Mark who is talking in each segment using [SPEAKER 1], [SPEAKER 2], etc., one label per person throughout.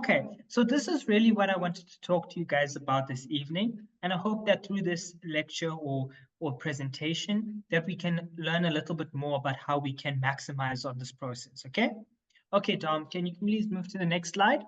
[SPEAKER 1] Okay, so this is really what I wanted to talk to you guys about this evening, and I hope that through this lecture or presentation that we can learn a little bit more about how we can maximize on this process. Okay, Dom, can you please move to the next slide?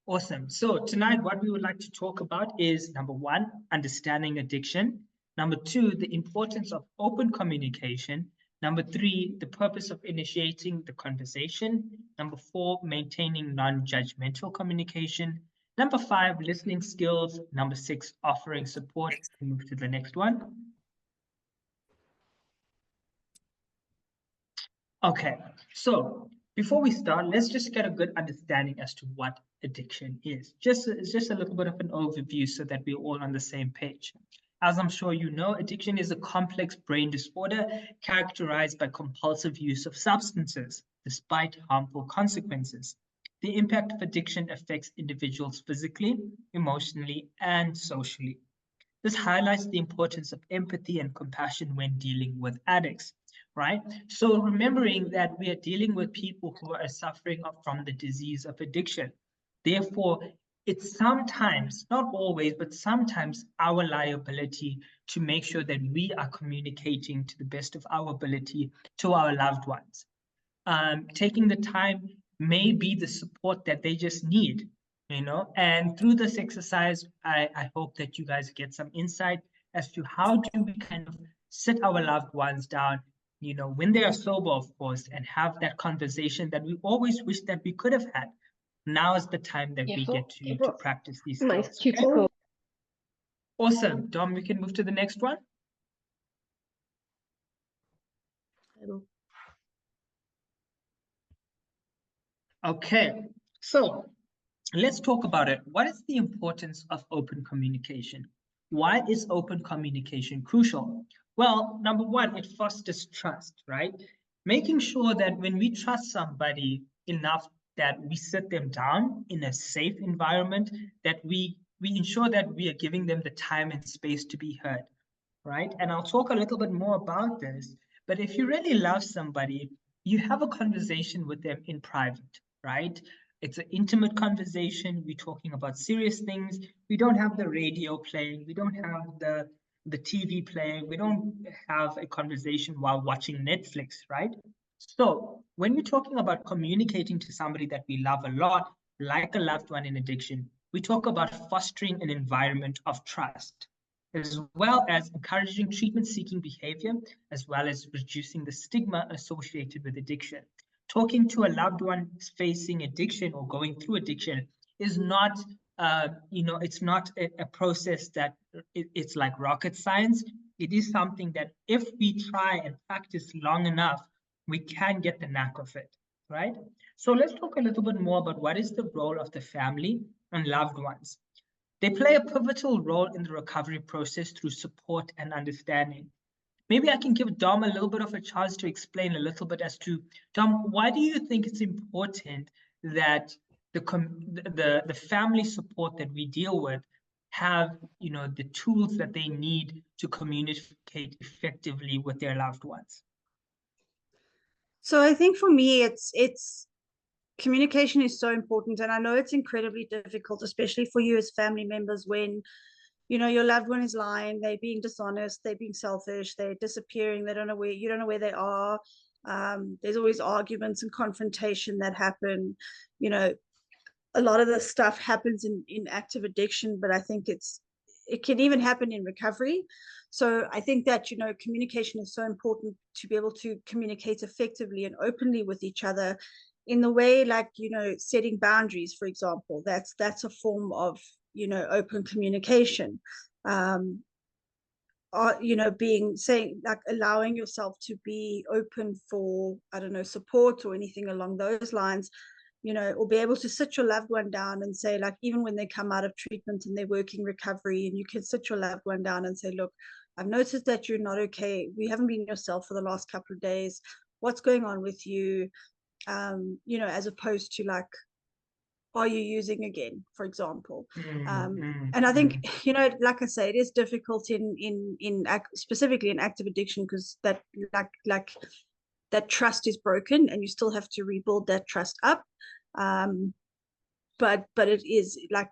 [SPEAKER 1] Awesome. So tonight what we would like to talk about is, number one, understanding addiction. Number two, the importance of open communication. Number three, the purpose of initiating the conversation. Number four, maintaining non-judgmental communication. Number five, listening skills. Number six, offering support. Move to the next one. Okay, so before we start, let's just get a good understanding as to what addiction is. It's just a little bit of an overview so that we're all on the same page. As I'm sure you know, addiction is a complex brain disorder characterized by compulsive use of substances, despite harmful consequences. The impact of addiction affects individuals physically, emotionally, and socially. This highlights the importance of empathy and compassion when dealing with addicts, right? So remembering that we are dealing with people who are suffering from the disease of addiction. Therefore, it's sometimes, not always, but sometimes our liability to make sure that we are communicating to the best of our ability to our loved ones. Taking the time may be the support that they just need, and through this exercise, I hope that you guys get some insight as to how do we kind of sit our loved ones down, when they are sober, of course, and have that conversation that we always wish that we could have had. Now is the time that we get to practice these skills. Okay? Awesome. Dom, we can move to the next one. Okay, so let's talk about it. What is the importance of open communication? Why is open communication crucial? Well, number one, it fosters trust, right? Making sure that when we trust somebody enough that we sit them down in a safe environment, that we ensure that we are giving them the time and space to be heard, right? And I'll talk a little bit more about this, but if you really love somebody, you have a conversation with them in private, right? It's an intimate conversation. We're talking about serious things. We don't have the radio playing. We don't have the TV playing. We don't have a conversation while watching Netflix, right? So when we're talking about communicating to somebody that we love a lot, like a loved one in addiction, we talk about fostering an environment of trust, as well as encouraging treatment-seeking behavior, as well as reducing the stigma associated with addiction. Talking to a loved one facing addiction or going through addiction is not, it's not a process that it's like rocket science. It is something that if we try and practice long enough, we can get the knack of it, right? So let's talk a little bit more about what is the role of the family and loved ones. They play a pivotal role in the recovery process through support and understanding. Maybe I can give Dom a little bit of a chance to explain a little bit as to, Dom, why do you think it's important that the family support that we deal with have, the tools that they need to communicate effectively with their loved ones?
[SPEAKER 2] So I think for me, it's communication is so important, and I know it's incredibly difficult, especially for you as family members, when your loved one is lying, they're being dishonest, they're being selfish, they're disappearing, you don't know where they are. There's always arguments and confrontation that happen. A lot of this stuff happens in active addiction, but I think it can even happen in recovery. So I think that communication is so important, to be able to communicate effectively and openly with each other, in the way, like, setting boundaries, for example. That's a form of open communication. Allowing yourself to be open for, I don't know, support or anything along those lines, or be able to sit your loved one down and say, like, even when they come out of treatment and they're working recovery, and you can sit your loved one down and say, look, I've noticed that you're not okay. We haven't been yourself for the last couple of days. What's going on with you? As opposed to, like, are you using again, for example? And I think, like I say, it is difficult in specifically in active addiction, because that that trust is broken, and you still have to rebuild that trust up. But it is like,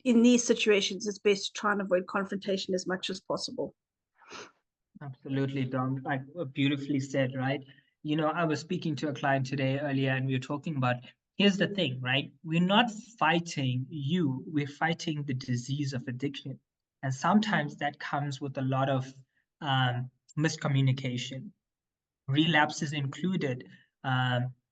[SPEAKER 2] in these situations, it's best to try and avoid confrontation as much as possible.
[SPEAKER 1] Absolutely, Dom. Like beautifully said, right? You know, I was speaking to a client today earlier, and we were talking about, here's the thing, right? We're not fighting you, we're fighting the disease of addiction. And sometimes that comes with a lot of miscommunication, relapses included,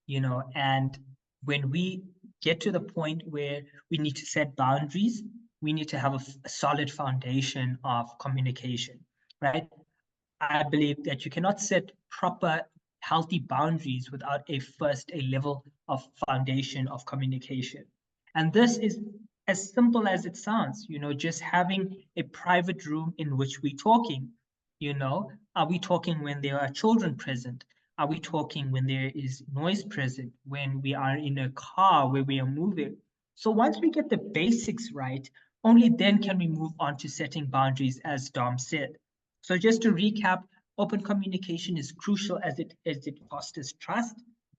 [SPEAKER 1] you know, and when we get to the point where we need to set boundaries, we need to have a solid foundation of communication, right? I believe that you cannot set proper, healthy boundaries without a level of foundation of communication. And this is as simple as it sounds, you know, just having a private room in which we're talking. You know, are we talking when there are children present? Are we talking when there is noise present? When we are in a car where we are moving? So once we get the basics right, only then can we move on to setting boundaries, as Dom said. So just to recap, open communication is crucial as it fosters trust,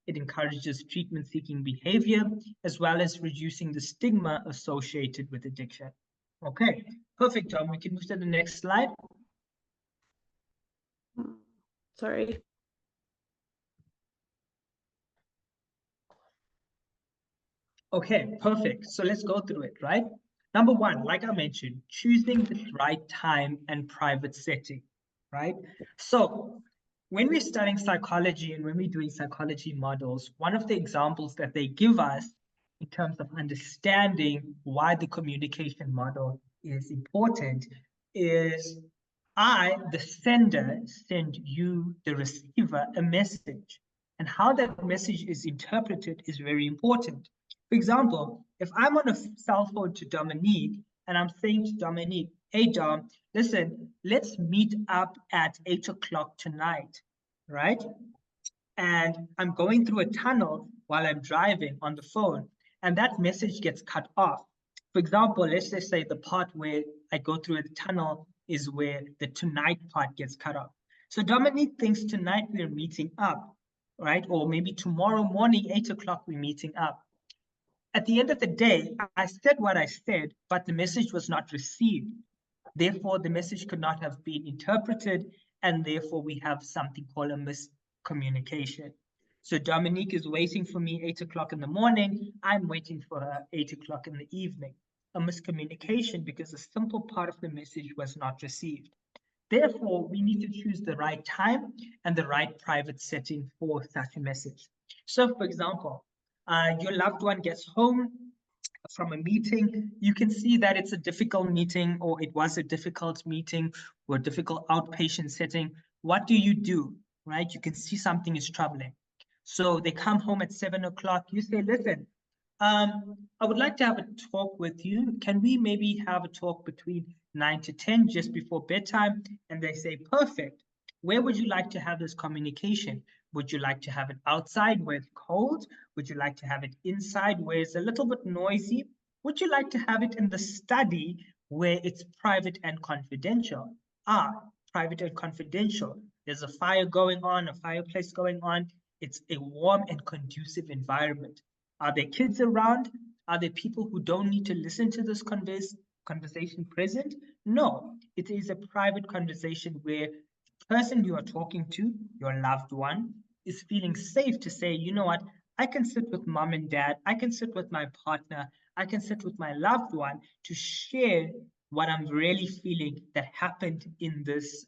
[SPEAKER 1] it encourages treatment-seeking behavior, as well as reducing the stigma associated with addiction. Okay, perfect, Tom. We can move to the next slide.
[SPEAKER 2] Sorry.
[SPEAKER 1] Okay, perfect. So let's go through it, right? Number one, like I mentioned, choosing the right time and private setting, right? So when we're studying psychology and when we're doing psychology models, one of the examples that they give us in terms of understanding why the communication model is important is I, the sender, send you, the receiver, a message. And how that message is interpreted is very important. For example, if I'm on a cell phone to Dominique and I'm saying to Dominique, hey, Dom, listen, let's meet up at 8 o'clock tonight, right? And I'm going through a tunnel while I'm driving on the phone, and that message gets cut off. For example, let's just say the part where I go through the tunnel is where the tonight part gets cut off. So Dominique thinks tonight we're meeting up, right? Or maybe tomorrow morning, 8 o'clock, we're meeting up. At the end of the day, I said what I said, but the message was not received. Therefore, the message could not have been interpreted, and therefore we have something called a miscommunication. So Dominique is waiting for me 8 o'clock in the morning. I'm waiting for her 8 o'clock in the evening. A miscommunication because a simple part of the message was not received. Therefore, we need to choose the right time and the right private setting for such a message. So, for example, your loved one gets home from a meeting, you can see that it's a difficult meeting, or it was a difficult meeting or a difficult outpatient setting. What do? Right? You can see something is troubling. So they come home at 7 o'clock. You say, listen, I would like to have a talk with you. Can we maybe have a talk between 9 to 10 just before bedtime? And they say, perfect. Where would you like to have this communication? Would you like to have it outside where it's cold? Would you like to have it inside where it's a little bit noisy? Would you like to have it in the study where it's private and confidential? Private and confidential. There's a fire going on, a fireplace going on. It's a warm and conducive environment. Are there kids around? Are there people who don't need to listen to this conversation present? No, it is a private conversation where the person you are talking to, your loved one, is feeling safe to say, you know what, I can sit with mom and dad, I can sit with my partner, I can sit with my loved one to share what I'm really feeling that happened in this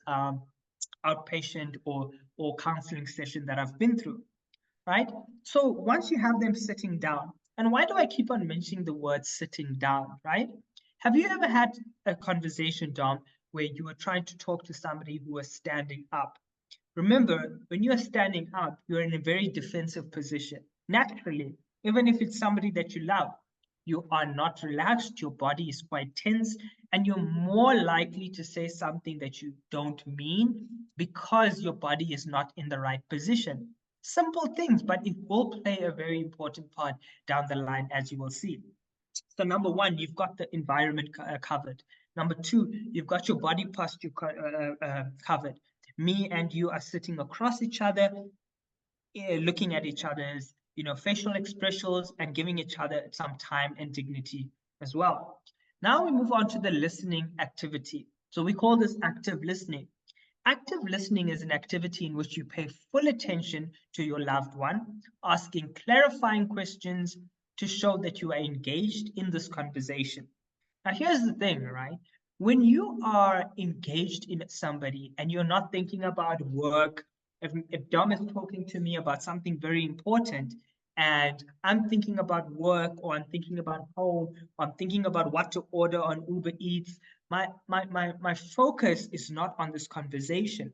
[SPEAKER 1] outpatient or counseling session that I've been through, right? So once you have them sitting down, and why do I keep on mentioning the word sitting down, right? Have you ever had a conversation, Dom, where you were trying to talk to somebody who was standing up? Remember, when you're standing up, you're in a very defensive position. Naturally, even if it's somebody that you love, you are not relaxed, your body is quite tense, and you're more likely to say something that you don't mean because your body is not in the right position. Simple things, but it will play a very important part down the line, as you will see. So number one, you've got the environment covered. Number two, you've got your body posture covered. Me and you are sitting across each other, looking at each other's facial expressions, and giving each other some time and dignity as well. Now we move on to the listening activity. So we call this active listening. Active listening is an activity in which you pay full attention to your loved one, asking clarifying questions to show that you are engaged in this conversation. Now, here's the thing, right? When you are engaged in somebody and you're not thinking about work, if Dom is talking to me about something very important and I'm thinking about work, or I'm thinking about home, or I'm thinking about what to order on Uber Eats, my focus is not on this conversation.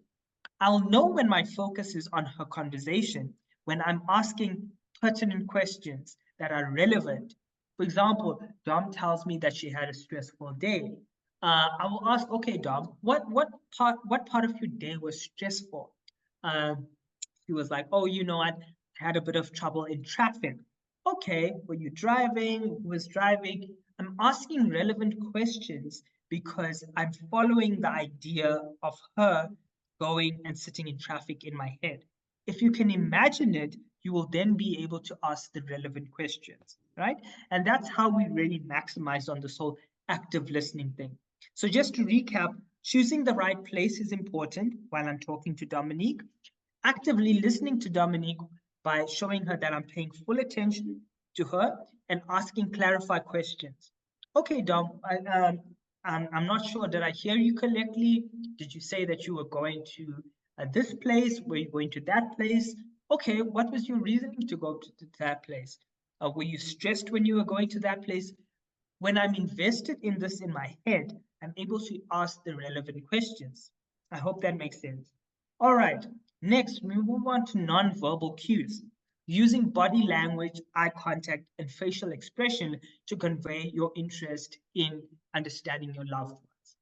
[SPEAKER 1] I'll know when my focus is on her conversation, when I'm asking pertinent questions that are relevant. For example, Dom tells me that she had a stressful day. I will ask, okay, Dom, what part of your day was stressful? She was like, oh, I had a bit of trouble in traffic. Okay, were you driving? Who was driving? I'm asking relevant questions because I'm following the idea of her going and sitting in traffic in my head. If you can imagine it, you will then be able to ask the relevant questions, right? And that's how we really maximize on this whole active listening thing. So just to recap, choosing the right place is important while I'm talking to Dominique. Actively listening to Dominique by showing her that I'm paying full attention to her and asking clarified questions. Okay, Dom, I'm not sure. Did I hear you correctly? Did you say that you were going to this place? Were you going to that place? Okay, what was your reasoning to go to that place? Were you stressed when you were going to that place? When I'm invested in this in my head, I'm able to ask the relevant questions. I hope that makes sense. All right, next we move on to non-verbal cues, using body language, eye contact, and facial expression to convey your interest in understanding your loved ones.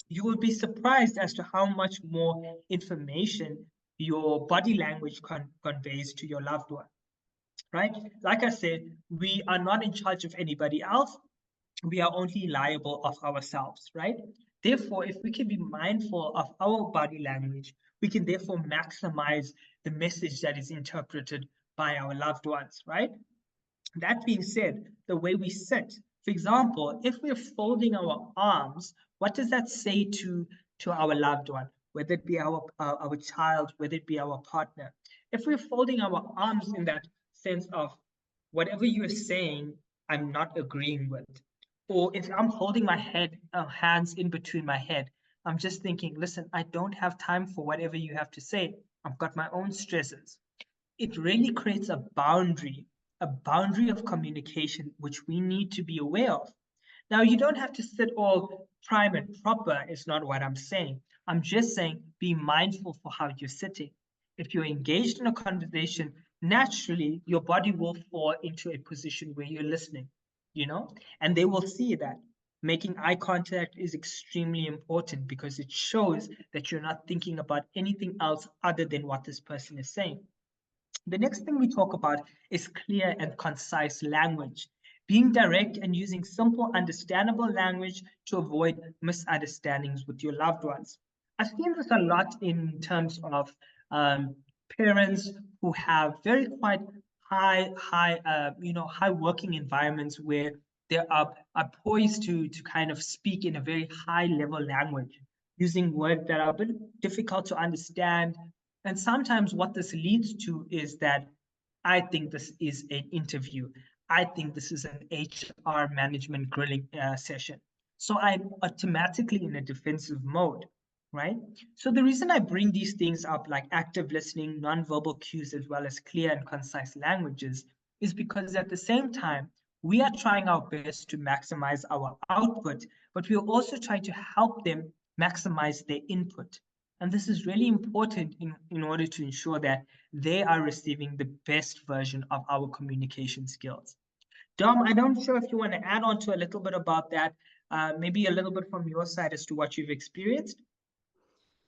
[SPEAKER 1] You will be surprised as to how much more information your body language conveys to your loved one, right? Like I said, we are not in charge of anybody else. We are only liable of ourselves, right? Therefore, if we can be mindful of our body language, we can therefore maximize the message that is interpreted by our loved ones, right? That being said, the way we sit, for example, if we're folding our arms, what does that say to our loved one, whether it be our child, whether it be our partner? If we're folding our arms in that sense of whatever you're saying, I'm not agreeing with, or if I'm holding my hands in between my head, I'm just thinking, listen, I don't have time for whatever you have to say. I've got my own stresses. It really creates a boundary of communication, which we need to be aware of. Now, you don't have to sit all prime and proper, is not what I'm saying. I'm just saying be mindful for how you're sitting. If you're engaged in a conversation, naturally your body will fall into a position where you're listening, and they will see that. Making eye contact is extremely important because it shows that you're not thinking about anything else other than what this person is saying. The next thing we talk about is clear and concise language, being direct and using simple, understandable language to avoid misunderstandings with your loved ones. I've seen this a lot in terms of parents who have very quite high working environments where they are poised to kind of speak in a very high level language, using words that are a bit difficult to understand. And sometimes what this leads to is that I think this is an interview. I think this is an HR management grilling session. So I'm automatically in a defensive mode, right? So the reason I bring these things up, like active listening, nonverbal cues, as well as clear and concise languages, is because at the same time, we are trying our best to maximize our output, but we are also trying to help them maximize their input. And this is really important in order to ensure that they are receiving the best version of our communication skills. Dom, I don't sure if you want to add on to a little bit about that, maybe a little bit from your side as to what you've experienced.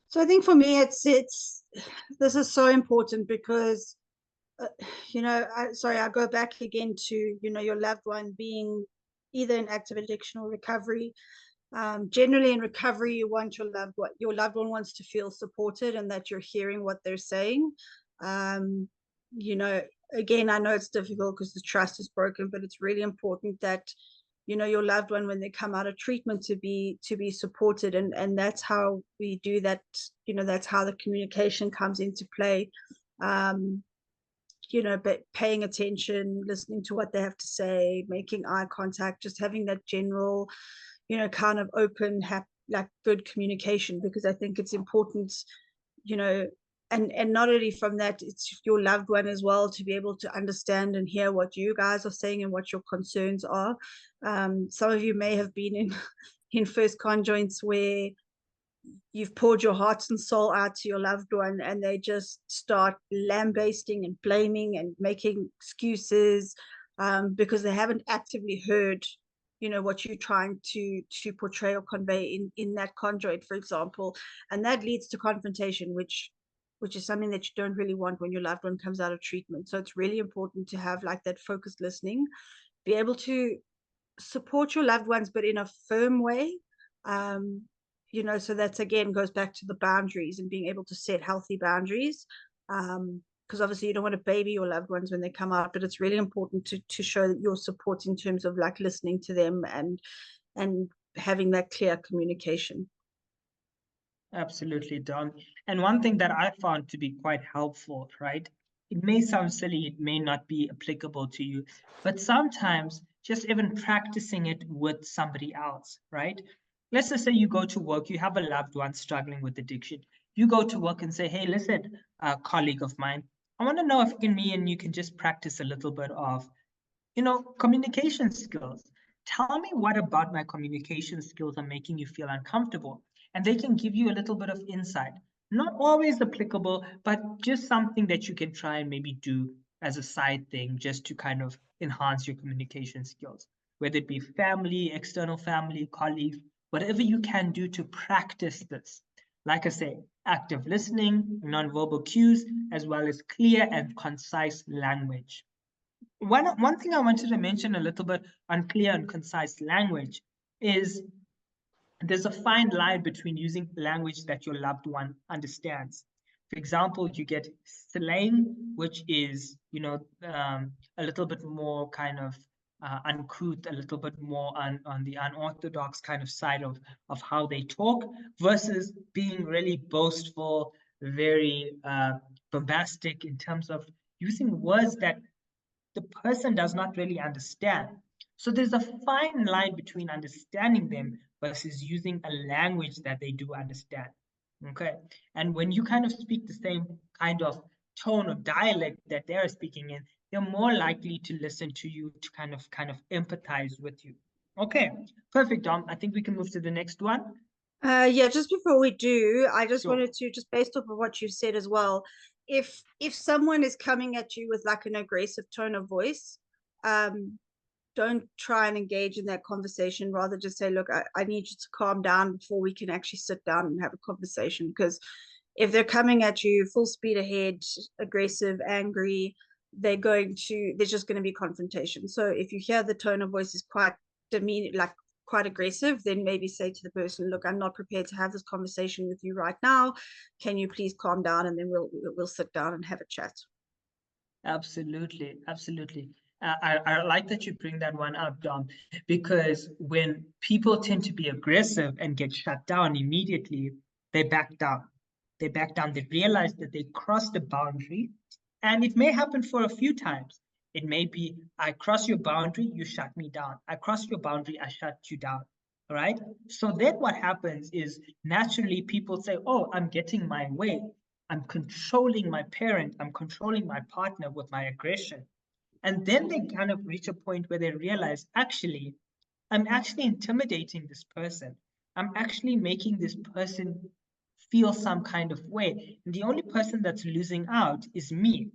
[SPEAKER 2] So I think for me, it's this is so important because, I go back again to, your loved one being either in active addiction or recovery. Generally in recovery, you want your loved one wants to feel supported and that you're hearing what they're saying. again, I know it's difficult because the trust is broken, but it's really important that, you know, your loved one, when they come out of treatment, to be supported. And that's how we do that. You know, that's how the communication comes into play. You know, but paying attention, listening to what they have to say, making eye contact, just having that general, you know, kind of open, like good communication, because I think it's important, you know, and not only from that, it's your loved one as well, to be able to understand and hear what you guys are saying and what your concerns are. Some of you may have been in in first conjoints where you've poured your heart and soul out to your loved one, and they just start lambasting and blaming and making excuses, because they haven't actively heard, you know, what you're trying to portray or convey in that conjoint, for example. And that leads to confrontation, which is something that you don't really want when your loved one comes out of treatment. So it's really important to have like that focused listening, be able to support your loved ones, but in a firm way. um you know, so that's again goes back to the boundaries and being able to set healthy boundaries, because obviously you don't want to baby your loved ones when they come out, but it's really important to show that your support in terms of like listening to them and having that clear communication.
[SPEAKER 1] Absolutely, Don. And one thing that I found to be quite helpful, right? It may sound silly, it may not be applicable to you, but sometimes just even practicing it with somebody else, right? Let's just say you go to work, you have a loved one struggling with addiction. You go to work and say, hey, listen, a colleague of mine, I want to know if me and you can just practice a little bit of, communication skills. Tell me what about my communication skills are making you feel uncomfortable. And they can give you a little bit of insight. Not always applicable, but just something that you can try and maybe do as a side thing just to kind of enhance your communication skills, whether it be family, external family, colleagues, whatever you can do to practice this. Like I say, active listening, nonverbal cues, as well as clear and concise language. One thing I wanted to mention a little bit on clear and concise language is there's a fine line between using language that your loved one understands. For example, you get slang, which is, a little bit more kind of uncouth, a little bit more on the unorthodox kind of side of how they talk, versus being really boastful, very bombastic in terms of using words that the person does not really understand. So there's a fine line between understanding them versus using a language that they do understand. Okay. And when you kind of speak the same kind of tone or dialect that they're speaking in, they're more likely to listen to you, to kind of empathize with you. Okay, perfect, Dom. I think we can move to the next one.
[SPEAKER 2] Yeah, just before we do, I just
[SPEAKER 1] Sure.
[SPEAKER 2] wanted to, just based off of what you said as well, if someone is coming at you with like an aggressive tone of voice, um, don't try and engage in that conversation. Rather just say, look, I need you to calm down before we can actually sit down and have a conversation. Because if they're coming at you full speed ahead, aggressive, angry, there's just going to be confrontation. So if you hear the tone of voice is quite demeaning, like quite aggressive, then maybe say to the person, look, I'm not prepared to have this conversation with you right now. Can you please calm down? And then we'll sit down and have a chat.
[SPEAKER 1] Absolutely, absolutely. I like that you bring that one up, Dom, because when people tend to be aggressive and get shut down immediately, they back down. They back down. They realize that they crossed the boundary, and it may happen for a few times. It may be, I cross your boundary, you shut me down. I cross your boundary, I shut you down. All right. So then what happens is naturally people say, oh, I'm getting my way. I'm controlling my parent, I'm controlling my partner with my aggression. And then they kind of reach a point where they realize, actually, I'm actually intimidating this person. I'm actually making this person feel some kind of way. And the only person that's losing out is me.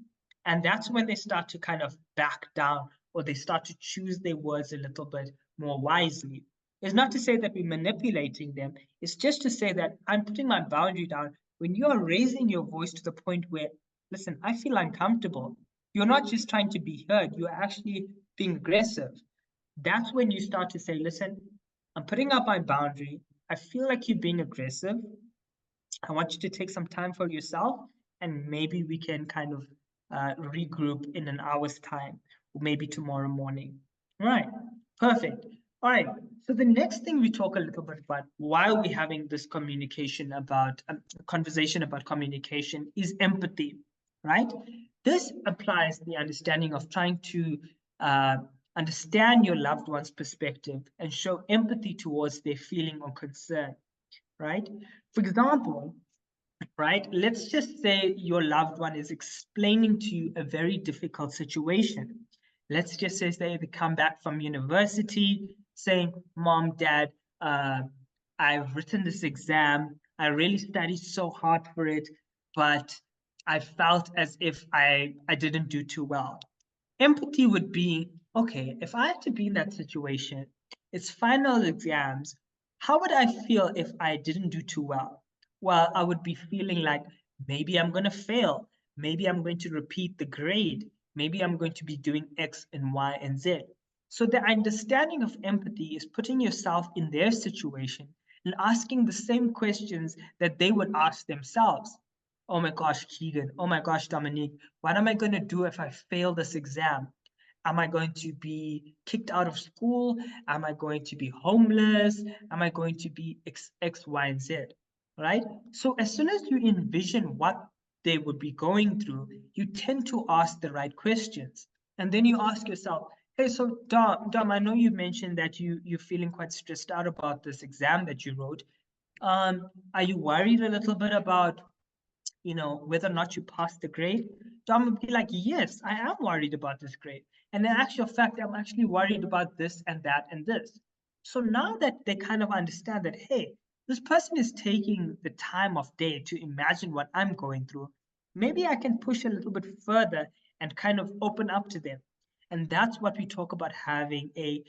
[SPEAKER 1] And that's when they start to kind of back down, or they start to choose their words a little bit more wisely. It's not to say that we're manipulating them. It's just to say that I'm putting my boundary down. When you are raising your voice to the point where, listen, I feel uncomfortable, you're not just trying to be heard, you're actually being aggressive. That's when you start to say, listen, I'm putting up my boundary. I feel like you're being aggressive. I want you to take some time for yourself, and maybe we can kind of regroup in an hour's time, or maybe tomorrow morning. All right, perfect. All right, so the next thing we talk a little bit about while we're having this communication about conversation about communication is empathy, right? This applies the understanding of trying to understand your loved one's perspective and show empathy towards their feeling or concern, right? For example, right, let's just say your loved one is explaining to you a very difficult situation. Let's just say they come back from university saying, Mom, Dad, I've written this exam. I really studied so hard for it, but I felt as if I didn't do too well. Empathy would be, okay, if I had to be in that situation, it's final exams, how would I feel if I didn't do too well? Well, I would be feeling like maybe I'm going to fail. Maybe I'm going to repeat the grade. Maybe I'm going to be doing X and Y and Z. So the understanding of empathy is putting yourself in their situation and asking the same questions that they would ask themselves. Oh my gosh, Keegan. Oh my gosh, Dominique. What am I going to do if I fail this exam? Am I going to be kicked out of school? Am I going to be homeless? Am I going to be X, Y, and Z? Right? So as soon as you envision what they would be going through, you tend to ask the right questions. And then you ask yourself, hey, so Dom, I know you mentioned that you're feeling quite stressed out about this exam that you wrote. Are you worried a little bit about whether or not you pass the grade? Tom would be like, yes, I am worried about this grade. And in actual fact, I'm actually worried about this and that and this. So now that they kind of understand that, hey, this person is taking the time of day to imagine what I'm going through, maybe I can push a little bit further and kind of open up to them. And that's what we talk about, having a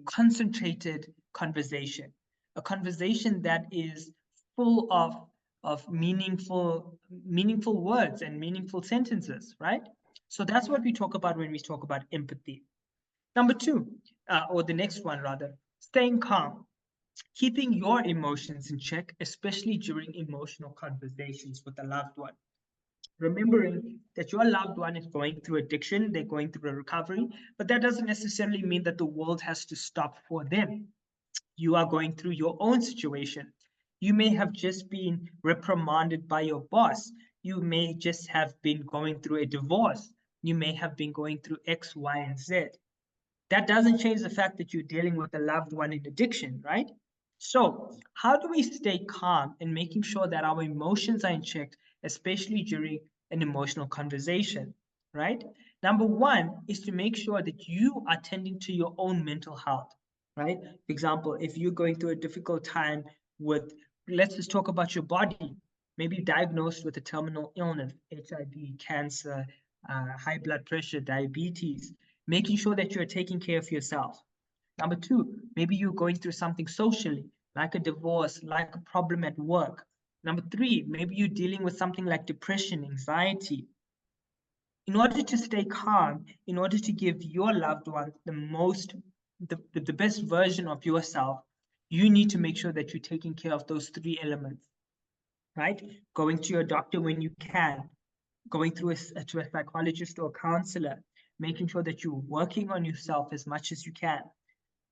[SPEAKER 1] concentrated conversation, a conversation that is full of meaningful words and meaningful sentences, right? So that's what we talk about when we talk about empathy. Number two, or the next one rather, staying calm, keeping your emotions in check, especially during emotional conversations with a loved one. Remembering that your loved one is going through addiction, they're going through a recovery, but that doesn't necessarily mean that the world has to stop for them. You are going through your own situation. You may have just been reprimanded by your boss. You may just have been going through a divorce. You may have been going through X, Y, and Z. That doesn't change the fact that you're dealing with a loved one in addiction, right? So, how do we stay calm in making sure that our emotions are in check, especially during an emotional conversation, right? Number one is to make sure that you are tending to your own mental health, right? For example, if you're going through a difficult time with, let's just talk about your body, maybe diagnosed with a terminal illness, HIV, cancer, high blood pressure, diabetes, making sure that you're taking care of yourself. Number two, maybe you're going through something socially, like a divorce, like a problem at work. Number three, maybe you're dealing with something like depression, anxiety. In order to stay calm, in order to give your loved one the best version of yourself, you need to make sure that you're taking care of those three elements, right? Going to your doctor when you can, going through to a psychologist or a counselor, making sure that you're working on yourself as much as you can.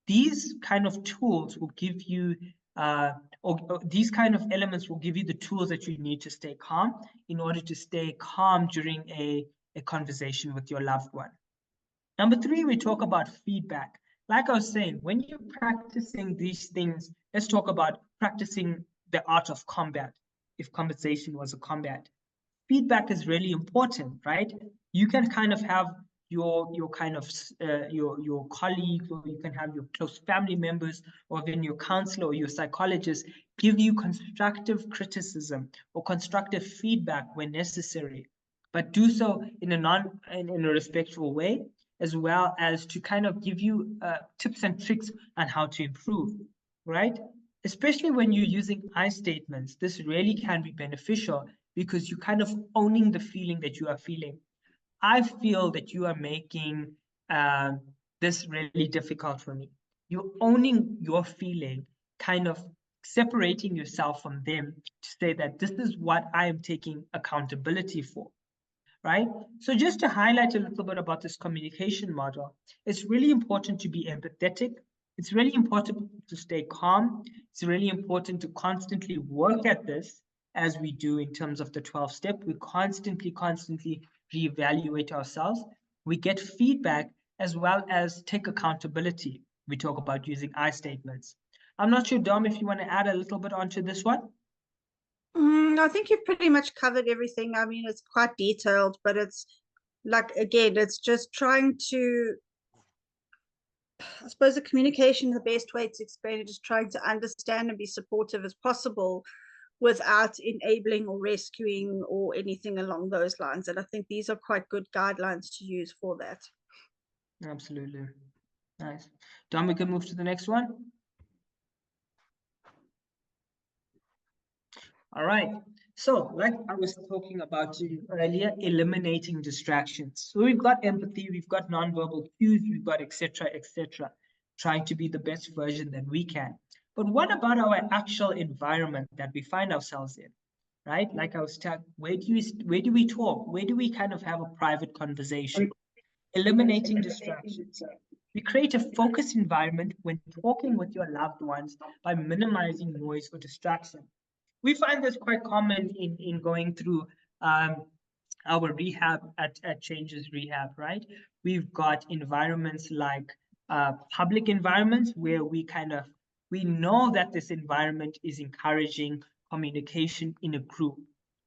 [SPEAKER 1] These kind of tools will give you, or these kind of elements will give you the tools that you need to stay calm in order to stay calm during a conversation with your loved one. Number three, we talk about feedback. Like I was saying, when you're practicing these things, let's talk about practicing the art of combat, if conversation was a combat. Feedback is really important, right? You can kind of have your kind of your colleagues, or you can have your close family members, or even your counselor or your psychologist give you constructive criticism or constructive feedback when necessary, but do so in a respectful way, as well as to kind of give you tips and tricks on how to improve, right? Especially when you're using I statements, this really can be beneficial because you're kind of owning the feeling that you are feeling. I feel that you are making this really difficult for me. You're owning your feeling, kind of separating yourself from them to say that this is what I am taking accountability for. right? So just to highlight a little bit about this communication model, it's really important to be empathetic. It's really important to stay calm. It's really important to constantly work at this as we do in terms of the 12 step. We constantly reevaluate ourselves. We get feedback as well as take accountability. We talk about using I statements. I'm not sure, Dom, if you want to add a little bit onto this one.
[SPEAKER 2] I think you've pretty much covered everything. I mean, it's quite detailed, but it's like, again, it's just trying to, I suppose the communication, the best way to explain it is trying to understand and be supportive as possible without enabling or rescuing or anything along those lines. And I think these are quite good guidelines to use for that.
[SPEAKER 1] Absolutely. Nice. Dom, we can move to the next one. All right. So, like I was talking about earlier, eliminating distractions. So we've got empathy, we've got nonverbal cues, we've got etc., etc., trying to be the best version that we can. But what about our actual environment that we find ourselves in, right? Like I was telling, where do we talk? Where do we kind of have a private conversation? Eliminating distractions. We create a focused environment when talking with your loved ones by minimizing noise or distraction. We find this quite common in going through our rehab at Changes Rehab, right? We've got environments like public environments where we know that this environment is encouraging communication in a group.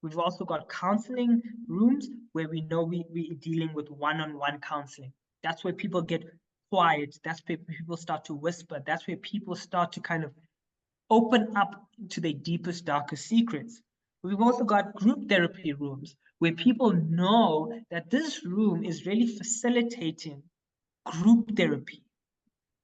[SPEAKER 1] We've also got counseling rooms where we know we're dealing with one-on-one counseling. That's where people get quiet. That's where people start to whisper. That's where people start to kind of open up to their deepest, darkest secrets. We've also got group therapy rooms where people know that this room is really facilitating group therapy.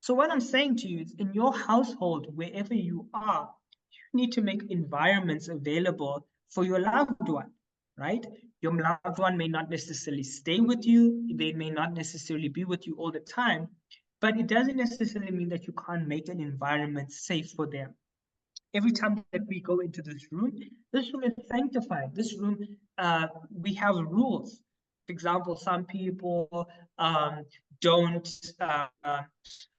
[SPEAKER 1] So what I'm saying to you is in your household, wherever you are, you need to make environments available for your loved one, right? Your loved one may not necessarily stay with you. They may not necessarily be with you all the time, but it doesn't necessarily mean that you can't make an environment safe for them. Every time that we go into this room is sanctified. This room, we have rules. For example, some people don't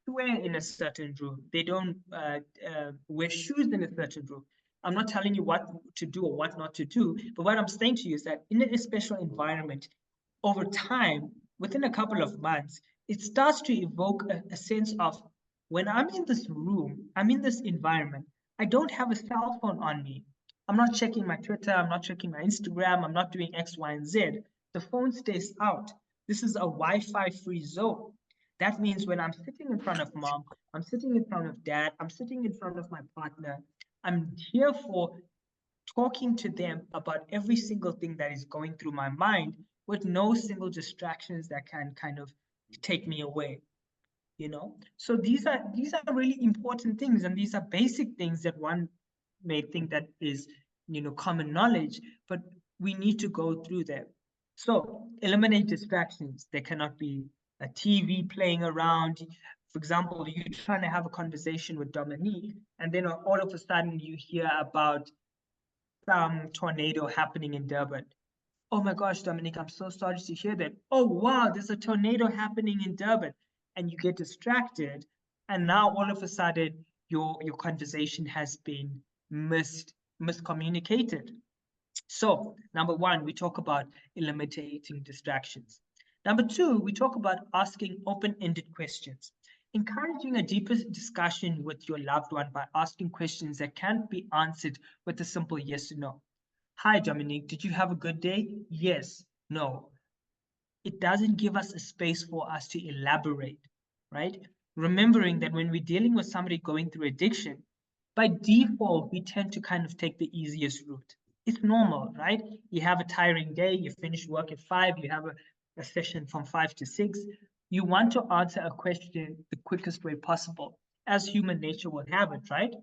[SPEAKER 1] swear in a certain room. They don't wear shoes in a certain room. I'm not telling you what to do or what not to do, but what I'm saying to you is that in a special environment, over time, within a couple of months, it starts to evoke a sense of when I'm in this room, I'm in this environment, I don't have a cell phone on me. I'm not checking my Twitter. I'm not checking my Instagram. I'm not doing X, Y, and Z. The phone stays out. This is a Wi-Fi free zone. That means when I'm sitting in front of mom, I'm sitting in front of dad, I'm sitting in front of my partner, I'm here for talking to them about every single thing that is going through my mind with no single distractions that can kind of take me away. So these are really important things, and these are basic things that one may think that is common knowledge, but we need to go through them. So eliminate distractions. There cannot be a TV playing around. For example, you're trying to have a conversation with Dominique, and then all of a sudden you hear about some tornado happening in Durban. Oh my gosh, Dominique, I'm so sorry to hear that. Oh wow, there's a tornado happening in Durban. And you get distracted. And now all of a sudden your conversation has been miscommunicated. So number one, we talk about eliminating distractions. Number two, we talk about asking open-ended questions. Encouraging a deeper discussion with your loved one by asking questions that can't be answered with a simple yes or no. Hi, Dominique, did you have a good day? Yes, no. It doesn't give us a space for us to elaborate, right? Remembering that when we're dealing with somebody going through addiction, by default, we tend to kind of take the easiest route. It's normal, right? You have a tiring day, you finish work at 5, you have a session from 5 to 6. You want to answer a question the quickest way possible, as human nature will have it, right?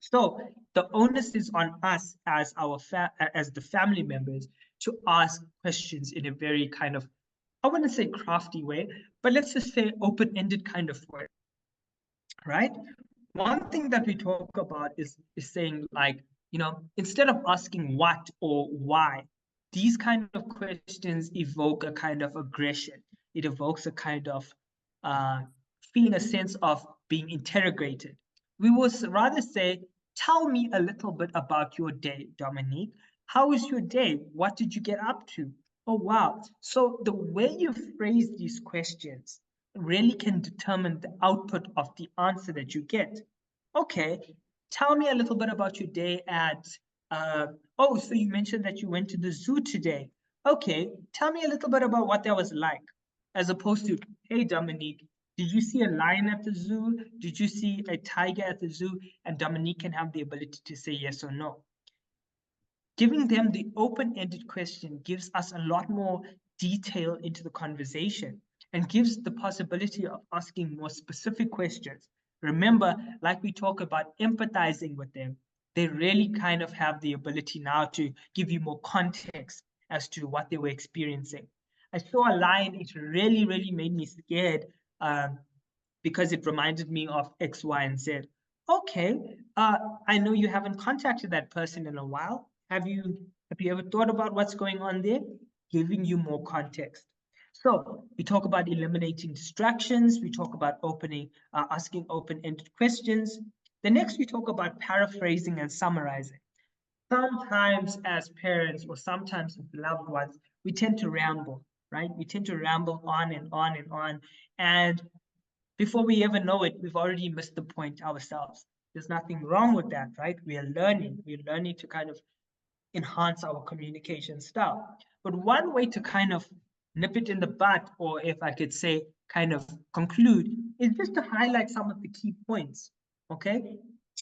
[SPEAKER 1] So the onus is on us as as the family members to ask questions in a very kind of, I wouldn't say crafty way, but let's just say open-ended kind of way, right? One thing that we talk about is saying like, instead of asking what or why, these kind of questions evoke a kind of aggression. It evokes a kind of feeling a sense of being interrogated. We would rather say, tell me a little bit about your day, Dominique. How was your day? What did you get up to? Oh, wow. So the way you phrase these questions really can determine the output of the answer that you get. Okay, tell me a little bit about your day at, oh, so you mentioned that you went to the zoo today. Okay, tell me a little bit about what that was like, as opposed to, hey, Dominique, did you see a lion at the zoo? Did you see a tiger at the zoo? And Dominique can have the ability to say yes or no. Giving them the open-ended question gives us a lot more detail into the conversation and gives the possibility of asking more specific questions. Remember, like we talk about empathizing with them, they really kind of have the ability now to give you more context as to what they were experiencing. I saw a lion, it really, really made me scared because it reminded me of X, Y, and Z. Okay, I know you haven't contacted that person in a while. Have you ever thought about what's going on there? Giving you more context. So we talk about eliminating distractions. We talk about asking open-ended questions. The next we talk about paraphrasing and summarizing. Sometimes as parents or sometimes with loved ones, we tend to ramble, right? We tend to ramble on and on and on. And before we ever know it, we've already missed the point ourselves. There's nothing wrong with that, right? We're learning to kind of enhance our communication style. But one way to kind of nip it in the bud, or if I could say kind of conclude, is just to highlight some of the key points, okay?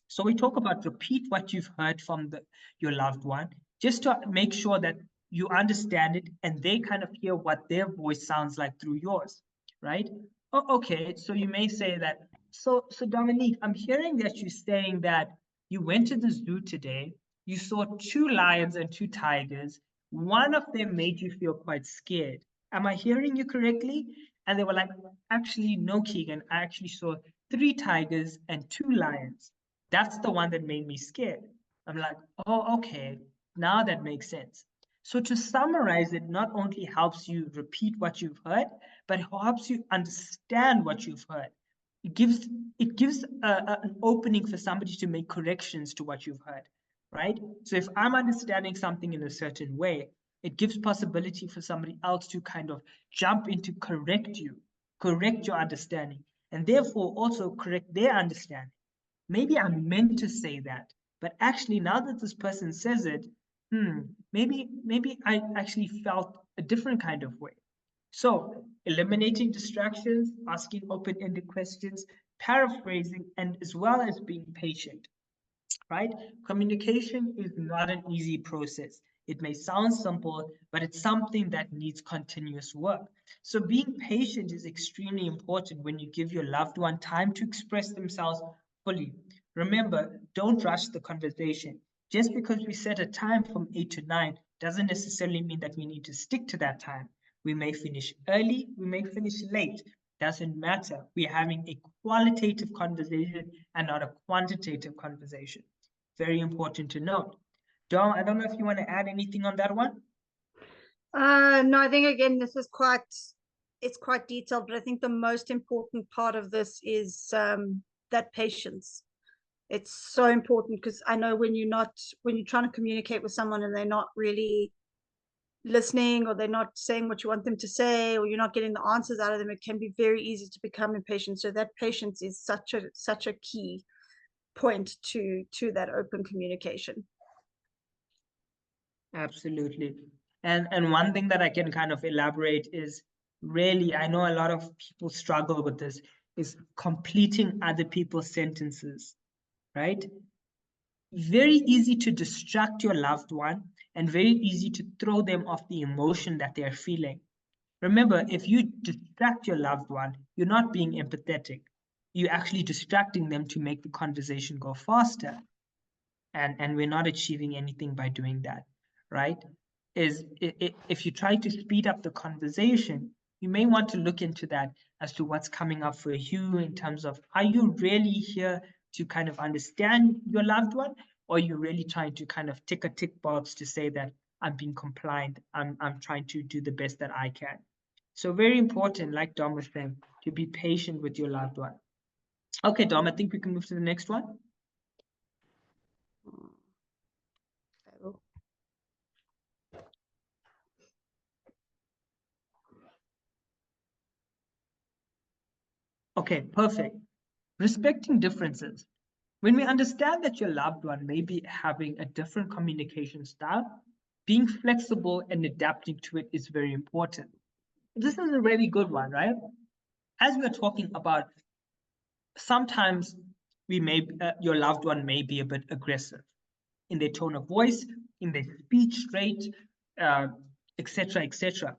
[SPEAKER 1] So we talk about repeat what you've heard from your loved one, just to make sure that you understand it and they kind of hear what their voice sounds like through yours, right? Oh, okay, so you may say that, so Dominique, I'm hearing that you're saying that you went to the zoo today, you saw 2 lions and 2 tigers. One of them made you feel quite scared. Am I hearing you correctly? And they were like, actually, no, Keegan, I actually saw 3 tigers and 2 lions. That's the one that made me scared. I'm like, oh, okay, now that makes sense. So to summarize, it not only helps you repeat what you've heard, but it helps you understand what you've heard. It gives an opening for somebody to make corrections to what you've heard, right? So if I'm understanding something in a certain way, it gives possibility for somebody else to kind of jump in to correct your understanding, and therefore also correct their understanding. Maybe I meant to say that, but actually now that this person says it, maybe I actually felt a different kind of way. So eliminating distractions, asking open-ended questions, paraphrasing, and as well as being patient, right? Communication is not an easy process. It may sound simple, but it's something that needs continuous work. So being patient is extremely important when you give your loved one time to express themselves fully. Remember, don't rush the conversation. Just because we set a time from 8 to 9 doesn't necessarily mean that we need to stick to that time. We may finish early, we may finish late. Doesn't matter. We're having a qualitative conversation and not a quantitative conversation. Very important to note. Dom, I don't know if you want to add anything on that one.
[SPEAKER 2] No, I think again, it's quite detailed, but I think the most important part of this is that patience. It's so important because I know when you're trying to communicate with someone and they're not really listening, or they're not saying what you want them to say, or you're not getting the answers out of them, it can be very easy to become impatient. So that patience is such a key point to that open communication.
[SPEAKER 1] Absolutely. And one thing that I can kind of elaborate is, really, I know a lot of people struggle with this, is completing other people's sentences, right? Very easy to distract your loved one and very easy to throw them off the emotion that they're feeling. Remember, if you distract your loved one, you're not being empathetic. You're actually distracting them to make the conversation go faster. And we're not achieving anything by doing that, right? If you try to speed up the conversation, you may want to look into that as to what's coming up for you in terms of, are you really here to kind of understand your loved one, or are you really trying to kind of tick box to say that I'm being compliant. I'm trying to do the best that I can. So very important, like Dom was saying, to be patient with your loved one. Okay, Dom, I think we can move to the next one. Okay, perfect. Respecting differences. When we understand that your loved one may be having a different communication style, being flexible and adapting to it is very important. This is a really good one, right? As we're talking about, sometimes your loved one may be a bit aggressive in their tone of voice, in their speech rate, etc., etc.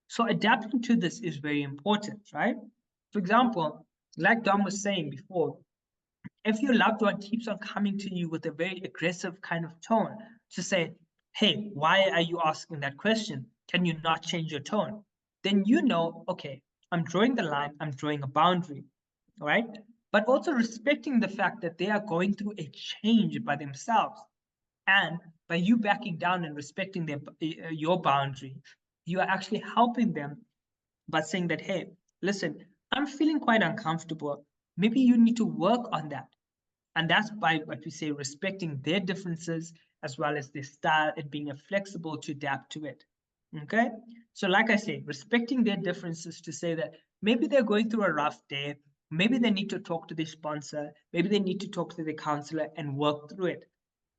[SPEAKER 1] So adapting to this is very important, right? For example, like Dom was saying before, if your loved one keeps on coming to you with a very aggressive kind of tone to say, hey, why are you asking that question? Can you not change your tone? Then you know, okay, I'm drawing the line, I'm drawing a boundary, all right? But also respecting the fact that they are going through a change by themselves. And by you backing down and respecting your boundary, you are actually helping them by saying that, hey, listen, I'm feeling quite uncomfortable. Maybe you need to work on that. And that's by what we say, respecting their differences as well as their style and being flexible to adapt to it. Okay. So, like I say, respecting their differences to say that maybe they're going through a rough day. Maybe they need to talk to their sponsor. Maybe they need to talk to the counselor and work through it.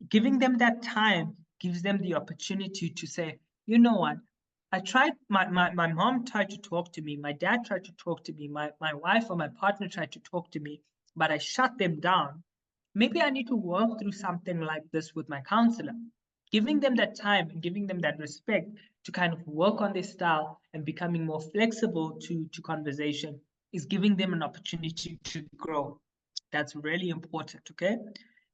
[SPEAKER 1] Giving them that time gives them the opportunity to say, you know what? I tried, my mom tried to talk to me. My dad tried to talk to me. My wife or my partner tried to talk to me, but I shut them down. Maybe I need to work through something like this with my counselor. Giving them that time and giving them that respect to kind of work on their style and becoming more flexible to conversation is giving them an opportunity to grow. That's really important, okay?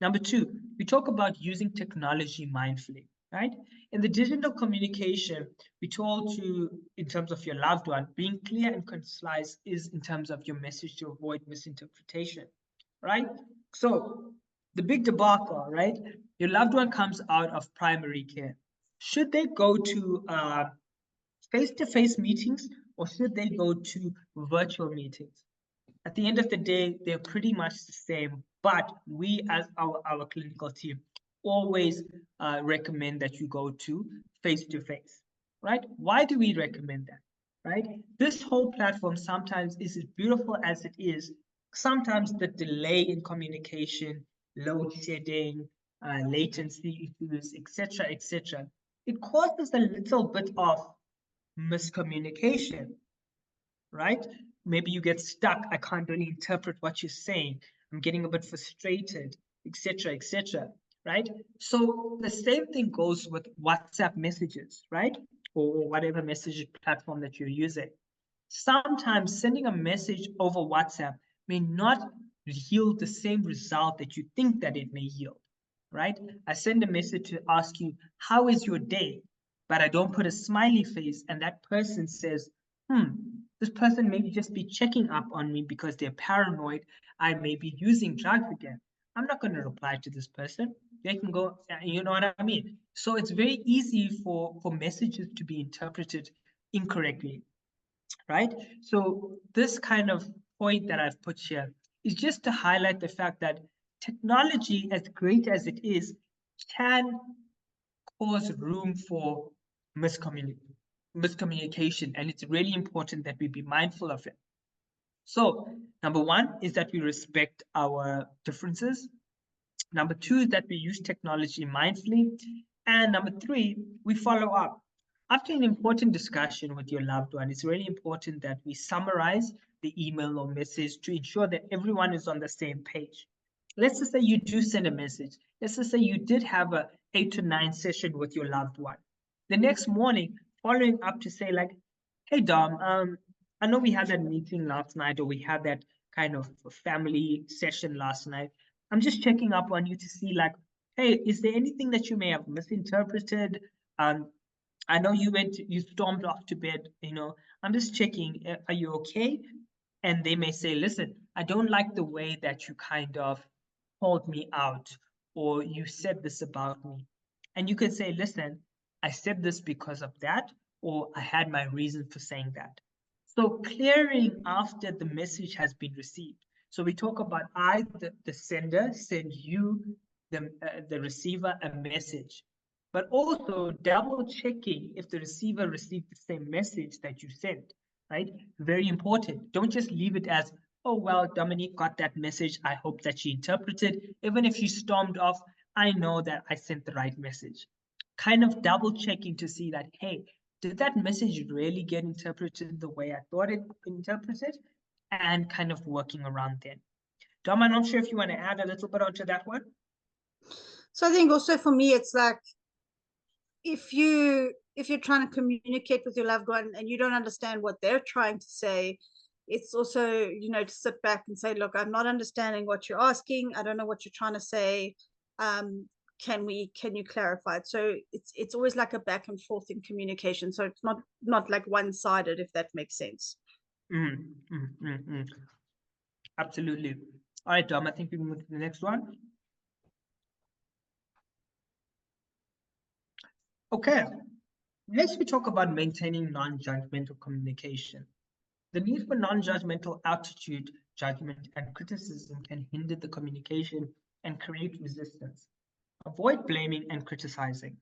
[SPEAKER 1] Number two, we talk about using technology mindfully, right? In the digital communication, we told you in terms of your loved one, being clear and concise is in terms of your message to avoid misinterpretation, right? So the big debacle, right? Your loved one comes out of primary care. Should they go to face-to-face meetings or should they go to virtual meetings? At the end of the day, they're pretty much the same, but we as our clinical team always recommend that you go to face-to-face, right? Why do we recommend that, right? This whole platform sometimes is as beautiful as it is. Sometimes the delay in communication, load shedding, latency issues, etc., etc., it causes a little bit of miscommunication, right? Maybe you get stuck. I can't really interpret what you're saying. I'm getting a bit frustrated, etc., etc., right? So the same thing goes with WhatsApp messages, right? Or whatever message platform that you're using. Sometimes sending a message over WhatsApp may not yield the same result that you think that it may yield, right? I send a message to ask you, how is your day? But I don't put a smiley face, and that person says, this person may just be checking up on me because they're paranoid. I may be using drugs again. I'm not going to reply to this person. They can go, you know what I mean? So it's very easy for messages to be interpreted incorrectly, right? So this kind of point that I've put here is just to highlight the fact that technology, as great as it is, can cause room for miscommunication, and it's really important that we be mindful of it. So number one is that we respect our differences. Number two is that we use technology mindfully. And number three, we follow up. After an important discussion with your loved one, it's really important that we summarize the email or message to ensure that everyone is on the same page. Let's just say you do send a message. Let's just say you did have a 8 to 9 session with your loved one. The next morning, following up to say like, hey Dom, I know we had that meeting last night, or we had that kind of family session last night. I'm just checking up on you to see like, hey, is there anything that you may have misinterpreted? I know you stormed off to bed, I'm just checking, are you okay? And they may say, listen, I don't like the way that you kind of called me out or you said this about me. And you could say, listen, I said this because of that, or I had my reason for saying that. So clearing after the message has been received. So we talk about I, the sender, send you, the receiver, a message. But also double checking if the receiver received the same message that you sent, right? Very important. Don't just leave it as, oh, well, Dominique got that message. I hope that she interpreted. Even if she stormed off, I know that I sent the right message. Kind of double checking to see that, hey, did that message really get interpreted the way I thought it interpreted? And kind of working around then. Dom, I'm not sure if you want to add a little bit onto that one.
[SPEAKER 2] So I think also for me, it's like, if you're trying to communicate with your loved one and you don't understand what they're trying to say, it's also, to sit back and say, look, I'm not understanding what you're asking. I don't know what you're trying to say. Can you clarify it? So it's always like a back and forth in communication. So it's not like one-sided, if that makes sense.
[SPEAKER 1] Absolutely. All right, Dom, I think we can move to the next one. Okay, next we talk about maintaining non-judgmental communication. The need for non-judgmental attitude, judgment, and criticism can hinder the communication and create resistance. Avoid blaming and criticizing.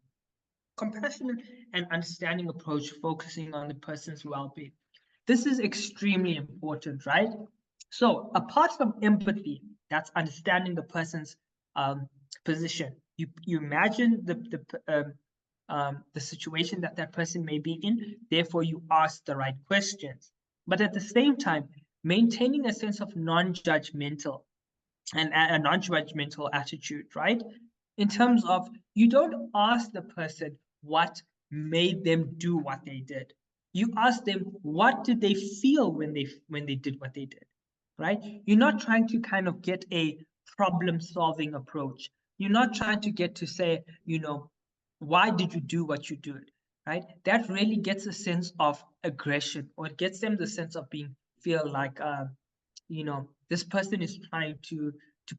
[SPEAKER 1] Compassionate and understanding approach, focusing on the person's well-being. This is extremely important, right? So apart from empathy, that's understanding the person's position. You imagine the situation that person may be in, therefore you ask the right questions. But at the same time, maintaining a sense of non-judgmental and a non-judgmental attitude, right? In terms of, you don't ask the person what made them do what they did. You ask them, what did they feel when they did what they did, right? You're not trying to kind of get a problem-solving approach. You're not trying to get to say, why did you do what you did, right? That really gets a sense of aggression, or it gets them the sense of feel like, this person is trying to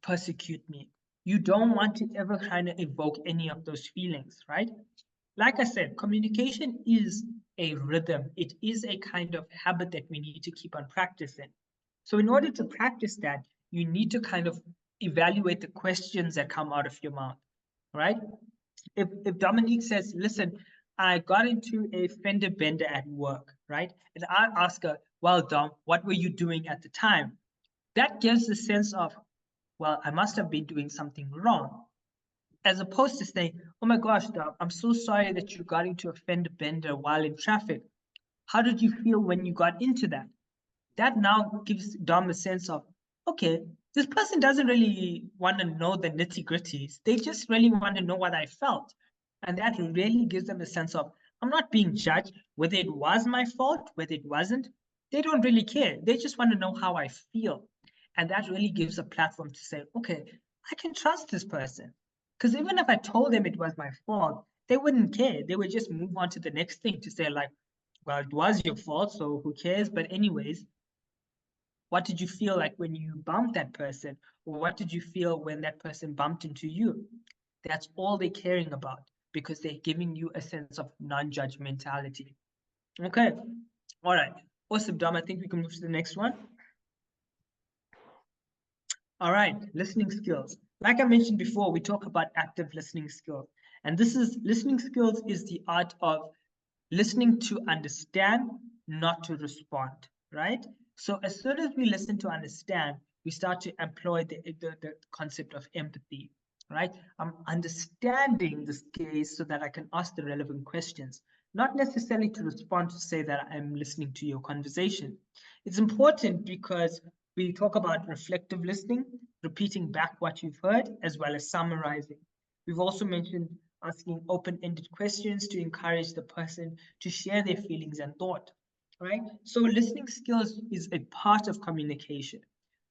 [SPEAKER 1] persecute me. You don't want to ever kind of evoke any of those feelings, right? Like I said, communication is a rhythm. It is a kind of habit that we need to keep on practicing. So in order to practice that, you need to kind of evaluate the questions that come out of your mouth, right? If Dominique says, listen, I got into a fender bender at work, right? And I ask her, well, Dom, what were you doing at the time? That gives a sense of, well, I must have been doing something wrong. As opposed to saying, oh my gosh, Dom, I'm so sorry that you got into a fender bender while in traffic. How did you feel when you got into that? That now gives Dom a sense of, okay, this person doesn't really want to know the nitty gritties. They just really want to know what I felt. And that really gives them a sense of, I'm not being judged, whether it was my fault, whether it wasn't. They don't really care. They just want to know how I feel. And that really gives a platform to say, okay, I can trust this person. Because even if I told them it was my fault, they wouldn't care. They would just move on to the next thing to say, like, well, it was your fault, so who cares? But anyways, what did you feel like when you bumped that person? Or what did you feel when that person bumped into you? That's all they're caring about, because they're giving you a sense of non-judgmentality. Okay. All right. Awesome, Dom. I think we can move to the next one. All right. Listening skills. Like I mentioned before, we talk about active listening skills. And listening skills is the art of listening to understand, not to respond, right? So as soon as we listen to understand, we start to employ the concept of empathy, right? I'm understanding this case so that I can ask the relevant questions, not necessarily to respond to say that I'm listening to your conversation. It's important because we talk about reflective listening, repeating back what you've heard, as well as summarizing. We've also mentioned asking open-ended questions to encourage the person to share their feelings and thought, right? So listening skills is a part of communication,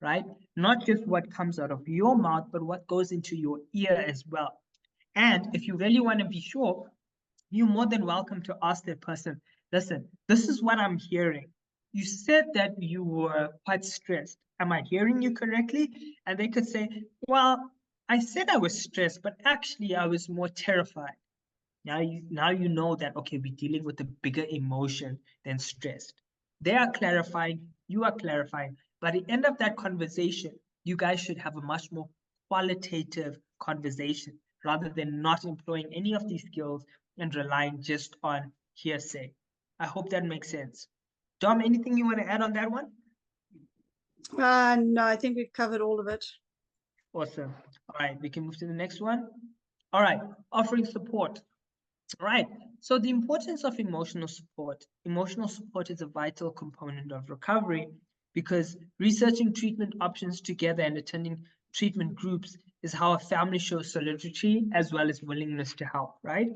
[SPEAKER 1] right? Not just what comes out of your mouth, but what goes into your ear as well. And if you really want to be sure, you're more than welcome to ask that person, listen, this is what I'm hearing. You said that you were quite stressed. Am I hearing you correctly? And they could say, well, I said I was stressed, but actually I was more terrified. Now you know that, okay, we're dealing with a bigger emotion than stressed. They are clarifying, you are clarifying. By the end of that conversation, you guys should have a much more qualitative conversation rather than not employing any of these skills and relying just on hearsay. I hope that makes sense. Dom, anything you want to add on that one?
[SPEAKER 2] No, I think we've covered all of it.
[SPEAKER 1] Awesome. All right, we can move to the next one. All right, offering support. All right, so the importance of emotional support. Emotional support is a vital component of recovery because researching treatment options together and attending treatment groups is how a family shows solidarity as well as willingness to help, right?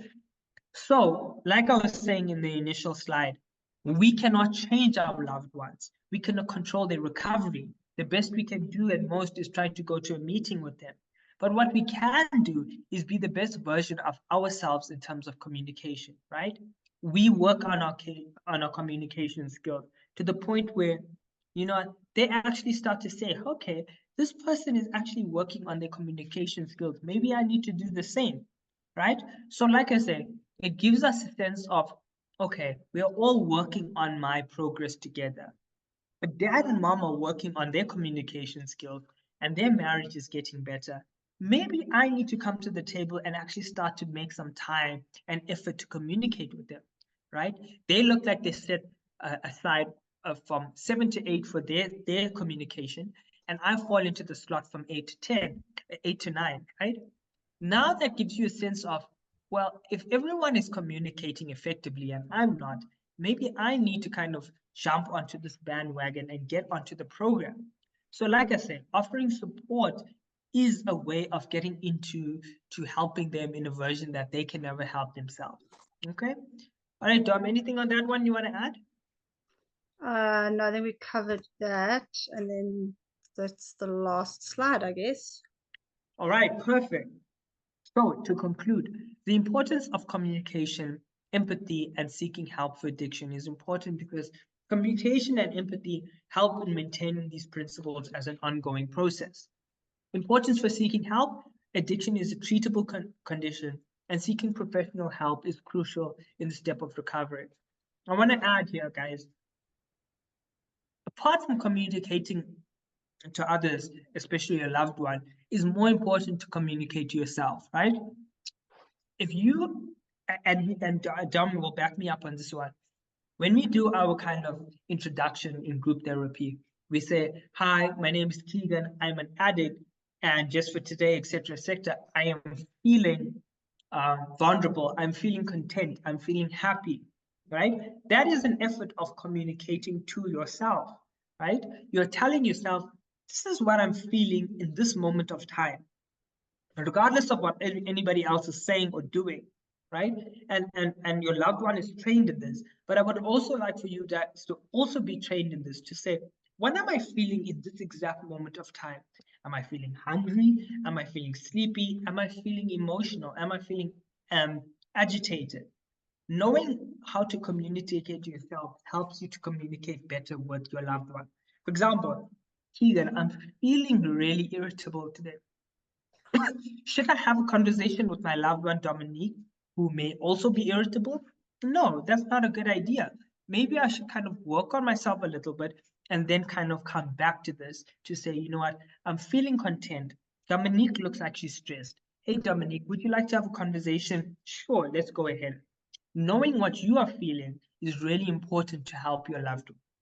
[SPEAKER 1] So, like I was saying in the initial slide, we cannot change our loved ones. We cannot control their recovery. The best we can do at most is try to go to a meeting with them. But what we can do is be the best version of ourselves in terms of communication, right? We work on our communication skills to the point where, you know, they actually start to say, okay, this person is actually working on their communication skills. Maybe I need to do the same, right? So like I said, it gives us a sense of, okay, we are all working on my progress together. But dad and mom are working on their communication skills and their marriage is getting better. Maybe I need to come to the table and actually start to make some time and effort to communicate with them, right? They look like they set aside from 7 to 8 for their communication, and I fall into the slot from 8 to 10, 8 to 9, right? Now that gives you a sense of, well, if everyone is communicating effectively and I'm not, maybe I need to kind of jump onto this bandwagon and get onto the program. So like I said, offering support is a way of getting into helping them in a version that they can never help themselves. Okay. All right, Dom, anything on that one you want to add?
[SPEAKER 2] No, I think we covered that, and then that's the last slide, I guess.
[SPEAKER 1] All right, perfect. So, to conclude, the importance of communication, empathy, and seeking help for addiction is important because communication and empathy help in maintaining these principles as an ongoing process. Importance for seeking help: addiction is a treatable condition, and seeking professional help is crucial in the step of recovery. I want to add here, guys, apart from communicating to others, especially a loved one, is more important to communicate to yourself, right? If you, and Dom will back me up on this one, when we do our kind of introduction in group therapy, we say, hi, my name is Keegan, I'm an addict, and just for today, etc., etc., I am feeling vulnerable, I'm feeling content, I'm feeling happy, right? That is an effort of communicating to yourself, right? You're telling yourself, this is what I'm feeling in this moment of time, regardless of what anybody else is saying or doing, right? And your loved one is trained in this. But I would also like for you guys to also be trained in this, to say, what am I feeling in this exact moment of time? Am I feeling hungry? Am I feeling sleepy? Am I feeling emotional? Am I feeling agitated? Knowing how to communicate to yourself helps you to communicate better with your loved one. For example, Keegan, I'm feeling really irritable today. Should I have a conversation with my loved one, Dominique, who may also be irritable? No, that's not a good idea. Maybe I should kind of work on myself a little bit and then kind of come back to this to say, you know what, I'm feeling content. Dominique looks like she's stressed. Hey, Dominique, would you like to have a conversation? Sure, let's go ahead. Knowing what you are feeling is really important to help your loved one.